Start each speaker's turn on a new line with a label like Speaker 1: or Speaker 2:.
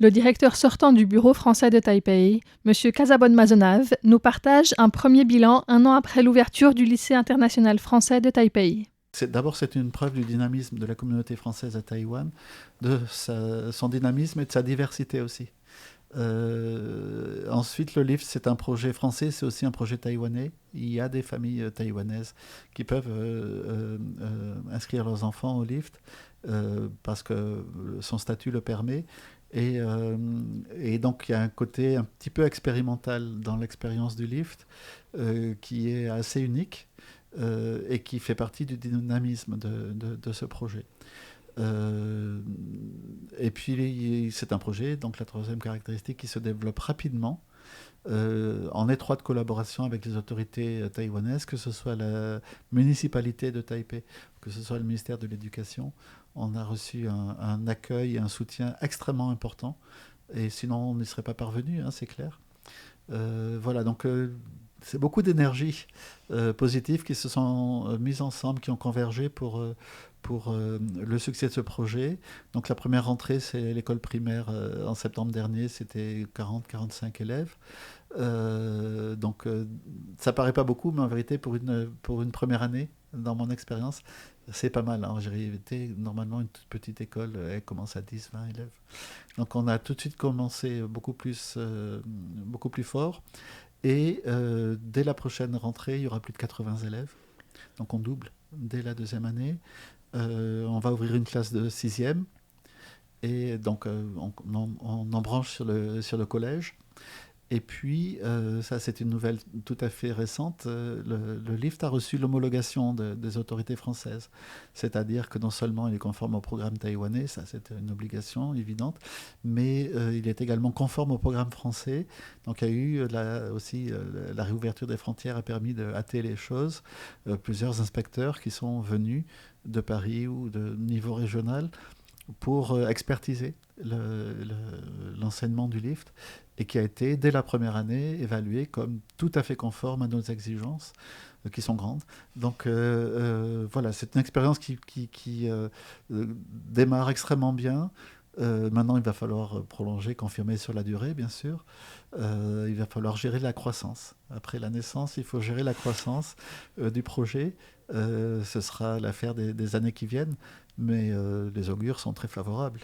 Speaker 1: Le directeur sortant du bureau français de Taipei, M. Casabonne Mazonave, nous partage un premier bilan 1 an après l'ouverture du lycée international français de Taipei.
Speaker 2: D'abord, c'est une preuve du dynamisme de la communauté française à Taïwan, de son dynamisme et de sa diversité aussi. Ensuite, le LIFT, c'est un projet français, c'est aussi un projet taïwanais. Il y a des familles taïwanaises qui peuvent inscrire leurs enfants au LIFT parce que son statut le permet. Et donc, il y a un côté un petit peu expérimental dans l'expérience du LIFT qui est assez unique et qui fait partie du dynamisme de ce projet. Et puis, c'est un projet, donc la troisième caractéristique, qui se développe rapidement, en étroite collaboration avec les autorités taïwanaises, que ce soit la municipalité de Taipei, que ce soit le ministère de l'Éducation. On a reçu un accueil et un soutien extrêmement important, et sinon on n'y serait pas parvenu, hein, c'est clair. Voilà, donc c'est beaucoup d'énergie positive qui se sont mises ensemble, qui ont convergé pour le succès de ce projet. Donc la première rentrée, c'est l'école primaire en septembre dernier, c'était 40-45 élèves. Donc ça paraît pas beaucoup, mais en vérité, pour une première année, dans mon expérience, c'est pas mal. Hein. J'ai été normalement une toute petite école, elle commence à 10-20 élèves. Donc on a tout de suite commencé beaucoup plus fort. Et dès la prochaine rentrée, il y aura plus de 80 élèves. Donc on double dès la deuxième année. On va ouvrir une classe de 6e. Et donc on embranche sur le collège. Et puis, ça c'est une nouvelle tout à fait récente, le LIFT a reçu l'homologation des autorités françaises. C'est-à-dire que non seulement il est conforme au programme taïwanais, ça c'est une obligation évidente, mais il est également conforme au programme français. Donc il y a eu aussi la réouverture des frontières a permis de hâter les choses. Plusieurs inspecteurs qui sont venus de Paris ou de niveau régional pour expertiser l'enseignement du LIFT et qui a été, dès la première année, évalué comme tout à fait conforme à nos exigences, qui sont grandes. Donc voilà, c'est une expérience qui démarre extrêmement bien. Maintenant, il va falloir prolonger, confirmer sur la durée, bien sûr. Il va falloir gérer la croissance. Après la naissance, il faut gérer la croissance du projet. Ce sera l'affaire des années qui viennent, mais les augures sont très favorables.